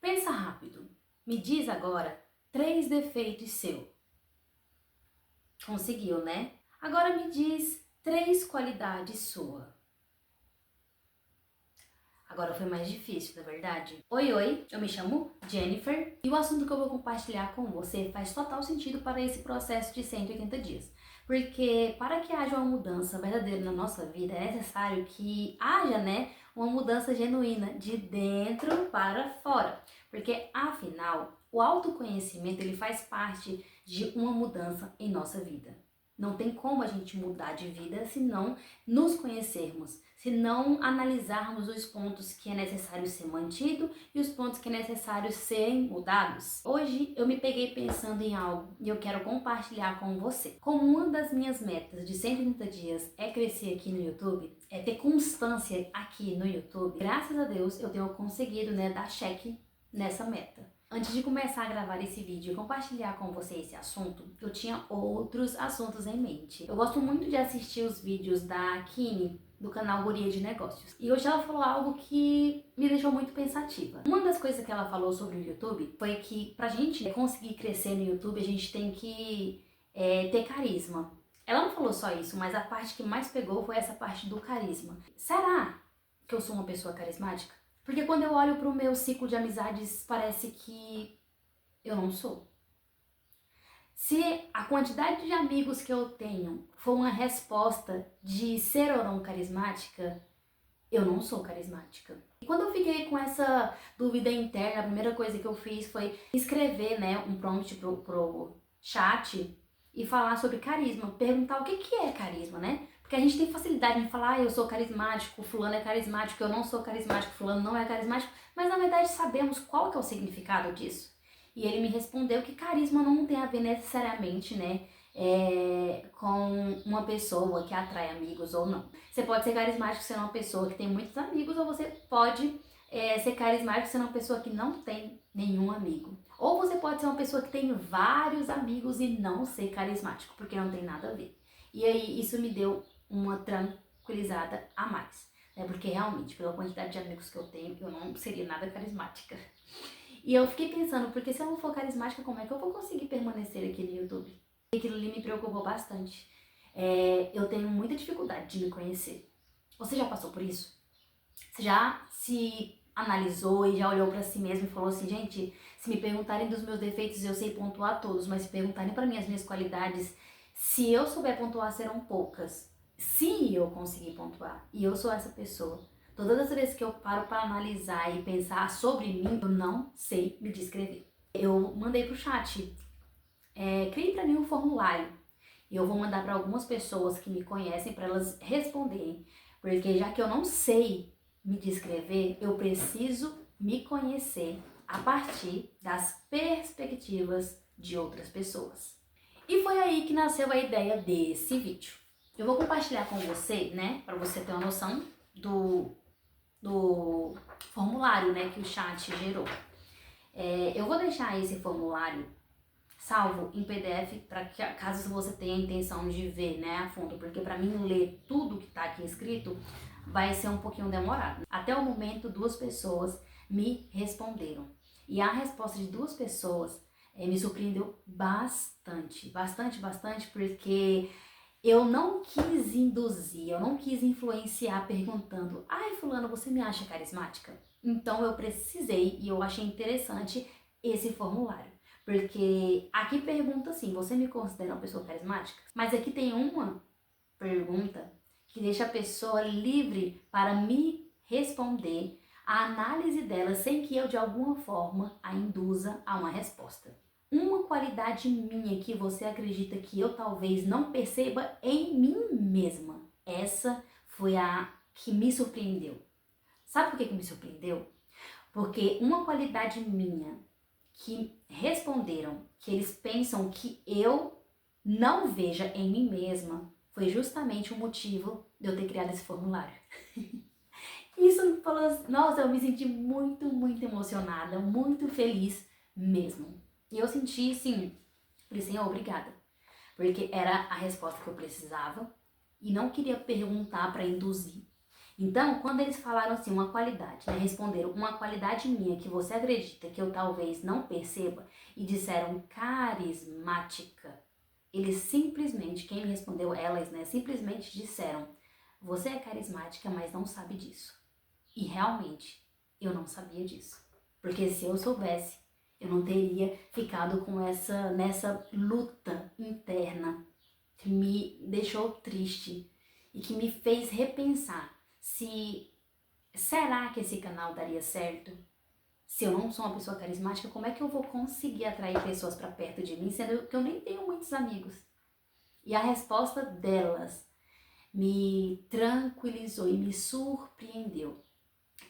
Pensa rápido. Me diz agora 3 defeitos seu. Conseguiu, né? Agora me diz 3 qualidades sua. Agora foi mais difícil, na verdade. Oi, eu me chamo Jennifer e o assunto que eu vou compartilhar com você faz total sentido para esse processo de 180 dias. Porque para que haja uma mudança verdadeira na nossa vida, é necessário que haja, uma mudança genuína de dentro para fora. Porque, afinal, o autoconhecimento ele faz parte de uma mudança em nossa vida. Não tem como a gente mudar de vida se não nos conhecermos, se não analisarmos os pontos que é necessário ser mantido e os pontos que é necessário serem mudados. Hoje eu me peguei pensando em algo e eu quero compartilhar com você. Como uma das minhas metas de 130 dias é crescer aqui no YouTube, é ter constância aqui no YouTube, graças a Deus eu tenho conseguido, dar check nessa meta. Antes de começar a gravar esse vídeo e compartilhar com você esse assunto, eu tinha outros assuntos em mente. Eu gosto muito de assistir os vídeos da Kini, do canal Guria de Negócios. E hoje ela falou algo que me deixou muito pensativa. Uma das coisas que ela falou sobre o YouTube foi que pra gente conseguir crescer no YouTube, a gente tem que ter carisma. Ela não falou só isso, mas a parte que mais pegou foi essa parte do carisma. Será que eu sou uma pessoa carismática? Porque quando eu olho para o meu ciclo de amizades, parece que eu não sou. Se a quantidade de amigos que eu tenho for uma resposta de ser ou não carismática, eu não sou carismática. E quando eu fiquei com essa dúvida interna, a primeira coisa que eu fiz foi escrever, um prompt pro chat e falar sobre carisma, perguntar o que é carisma, Porque a gente tem facilidade de falar, eu sou carismático, fulano é carismático, eu não sou carismático, fulano não é carismático, mas na verdade sabemos qual que é o significado disso. E ele me respondeu que carisma não tem a ver necessariamente, com uma pessoa que atrai amigos ou não. Você pode ser carismático sendo uma pessoa que tem muitos amigos, ou você pode ser carismático sendo uma pessoa que não tem nenhum amigo. Ou você pode ser uma pessoa que tem vários amigos e não ser carismático, porque não tem nada a ver. E aí isso me deu uma tranquilizada a mais, Porque realmente, pela quantidade de amigos que eu tenho, eu não seria nada carismática. E eu fiquei pensando, porque se eu não for carismática, como é que eu vou conseguir permanecer aqui no YouTube? E aquilo ali me preocupou bastante. Eu tenho muita dificuldade de me conhecer. Você já passou por isso? Você já se analisou e já olhou pra si mesmo e falou assim, gente, se me perguntarem dos meus defeitos, eu sei pontuar todos, mas se perguntarem pra mim as minhas qualidades, se eu souber pontuar, serão poucas. Se eu conseguir pontuar, e eu sou essa pessoa, todas as vezes que eu paro para analisar e pensar sobre mim, eu não sei me descrever. Eu mandei pro chat, crie para mim um formulário. E eu vou mandar para algumas pessoas que me conhecem para elas responderem. Porque já que eu não sei me descrever, eu preciso me conhecer a partir das perspectivas de outras pessoas. E foi aí que nasceu a ideia desse vídeo. Eu vou compartilhar com você, para você ter uma noção do formulário, que o chat gerou. Eu vou deixar esse formulário salvo em PDF para que, caso você tenha a intenção de ver, a fundo, porque para mim ler tudo que está aqui escrito vai ser um pouquinho demorado. Até o momento, 2 pessoas me responderam. E a resposta de 2 pessoas me surpreendeu bastante, porque eu não quis induzir, eu não quis influenciar perguntando, ai fulano, você me acha carismática? Então eu precisei e eu achei interessante esse formulário. Porque aqui pergunta assim, você me considera uma pessoa carismática? Mas aqui tem uma pergunta que deixa a pessoa livre para me responder a análise dela sem que eu de alguma forma a induza a uma resposta. Uma qualidade minha que você acredita que eu talvez não perceba em mim mesma. Essa foi a que me surpreendeu. Sabe por que me surpreendeu? Porque uma qualidade minha que responderam que eles pensam que eu não veja em mim mesma foi justamente o motivo de eu ter criado esse formulário. Isso falou, nossa, eu me senti muito emocionada, muito feliz mesmo. E eu senti, sim, falei, Senhor, obrigada. Porque era a resposta que eu precisava e não queria perguntar para induzir. Então, quando eles falaram assim, uma qualidade, né, responderam uma qualidade minha que você acredita que eu talvez não perceba e disseram carismática, eles simplesmente, quem me respondeu, elas, né, simplesmente disseram, você é carismática, mas não sabe disso. E realmente, eu não sabia disso. Porque se eu soubesse, eu não teria ficado com nessa luta interna que me deixou triste e que me fez repensar se será que esse canal daria certo? Se eu não sou uma pessoa carismática, como é que eu vou conseguir atrair pessoas para perto de mim, sendo que eu nem tenho muitos amigos? E a resposta delas me tranquilizou e me surpreendeu.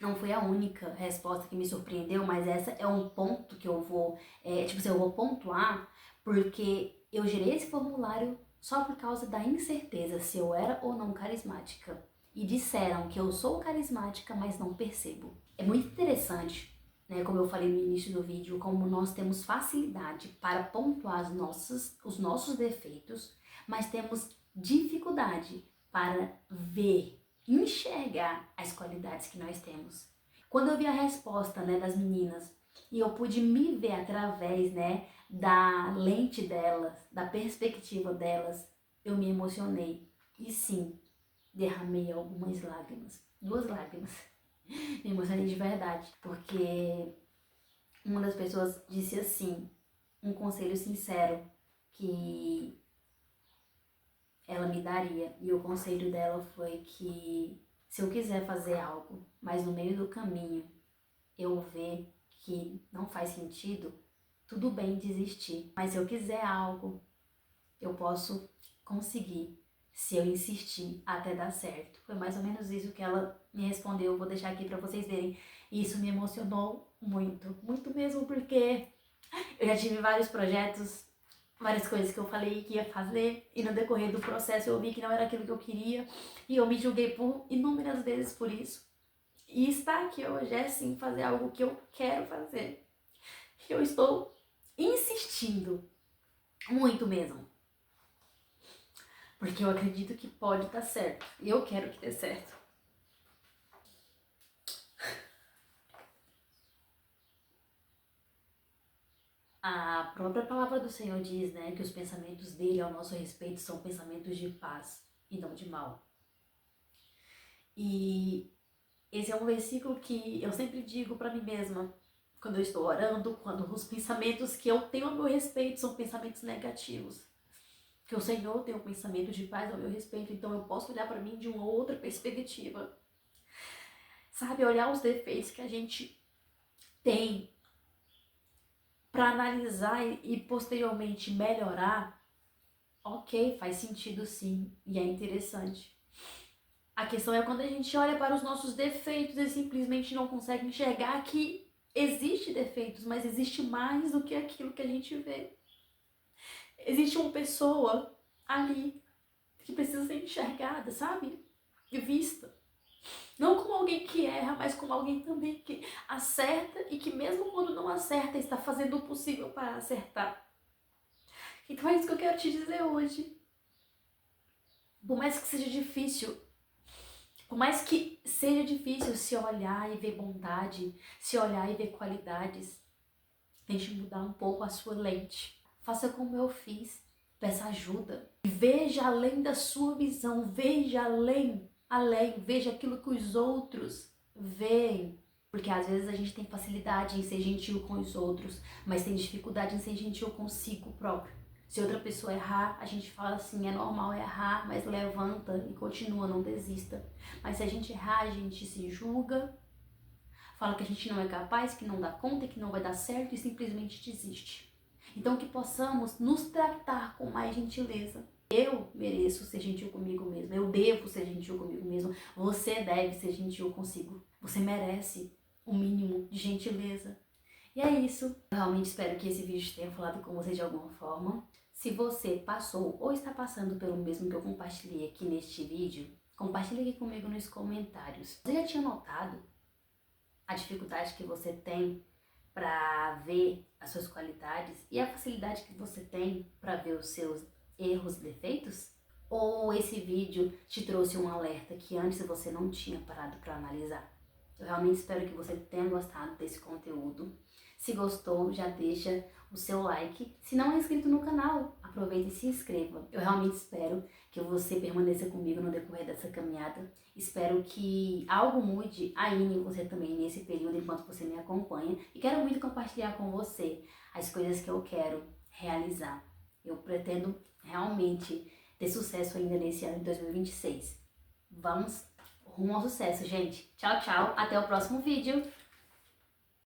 Não foi a única resposta que me surpreendeu, mas essa é um ponto que eu vou, eu vou pontuar, porque eu gerei esse formulário só por causa da incerteza se eu era ou não carismática. E disseram que eu sou carismática, mas não percebo. É muito interessante, né, como eu falei no início do vídeo, como nós temos facilidade para pontuar os nossos defeitos, mas temos dificuldade para ver, enxergar as qualidades que nós temos. Quando eu vi a resposta, né, das meninas e eu pude me ver através, né, da lente delas, da perspectiva delas, eu me emocionei. E sim, derramei algumas lágrimas, 2 lágrimas. Me emocionei de verdade, porque uma das pessoas disse assim, um conselho sincero que ela me daria. E o conselho dela foi que se eu quiser fazer algo, mas no meio do caminho eu ver que não faz sentido, tudo bem desistir. Mas se eu quiser algo, eu posso conseguir se eu insistir até dar certo. Foi mais ou menos isso que ela me respondeu. Eu vou deixar aqui para vocês verem. E isso me emocionou muito, muito mesmo, porque eu já tive vários projetos, várias coisas que eu falei que ia fazer e no decorrer do processo eu vi que não era aquilo que eu queria e eu me julguei por inúmeras vezes por isso. E estar aqui hoje é sim fazer algo que eu quero fazer. Eu estou insistindo, muito mesmo, porque eu acredito que pode dar certo e eu quero que dê certo. A própria palavra do Senhor diz, né, que os pensamentos dele ao nosso respeito são pensamentos de paz e não de mal. E esse é um versículo que eu sempre digo para mim mesma, quando eu estou orando, quando os pensamentos que eu tenho a meu respeito são pensamentos negativos. Que o Senhor tem um pensamento de paz ao meu respeito, então eu posso olhar para mim de uma outra perspectiva. Sabe, olhar os defeitos que a gente tem para analisar e posteriormente melhorar. Ok, faz sentido sim, e é interessante. A questão é quando a gente olha para os nossos defeitos e simplesmente não consegue enxergar que existe defeitos, mas existe mais do que aquilo que a gente vê. Existe uma pessoa ali que precisa ser enxergada, sabe? E vista. Não como alguém que erra, mas como alguém também que acerta e que mesmo quando não acerta, está fazendo o possível para acertar. Então é isso que eu quero te dizer hoje. Por mais que seja difícil, por mais que seja difícil se olhar e ver bondade, se olhar e ver qualidades, tente mudar um pouco a sua lente. Faça como eu fiz. Peça ajuda. Veja além da sua visão. Veja além. Veja aquilo que os outros veem. Porque às vezes a gente tem facilidade em ser gentil com os outros, mas tem dificuldade em ser gentil consigo próprio. Se outra pessoa errar, a gente fala assim, é normal errar, mas levanta e continua, não desista. Mas se a gente errar, a gente se julga, fala que a gente não é capaz, que não dá conta, que não vai dar certo e simplesmente desiste. Então que possamos nos tratar com mais gentileza. Eu mereço ser gentil comigo mesmo, eu devo ser gentil comigo mesmo, você deve ser gentil consigo. Você merece o mínimo de gentileza. E é isso. Eu realmente espero que esse vídeo tenha falado com você de alguma forma. Se você passou ou está passando pelo mesmo que eu compartilhei aqui neste vídeo, compartilhe aqui comigo nos comentários. Você já tinha notado a dificuldade que você tem para ver as suas qualidades e a facilidade que você tem para ver os seus erros e defeitos? Ou esse vídeo te trouxe um alerta que antes você não tinha parado para analisar. Eu realmente espero que você tenha gostado desse conteúdo. Se gostou, já deixa o seu like. Se não é inscrito no canal, aproveita e se inscreva. Eu realmente espero que você permaneça comigo no decorrer dessa caminhada. Espero que algo mude aí em você também nesse período enquanto você me acompanha. E quero muito compartilhar com você as coisas que eu quero realizar. Eu pretendo realmente ter sucesso ainda nesse ano de 2026. Vamos rumo ao sucesso, gente. Tchau, tchau. Até o próximo vídeo.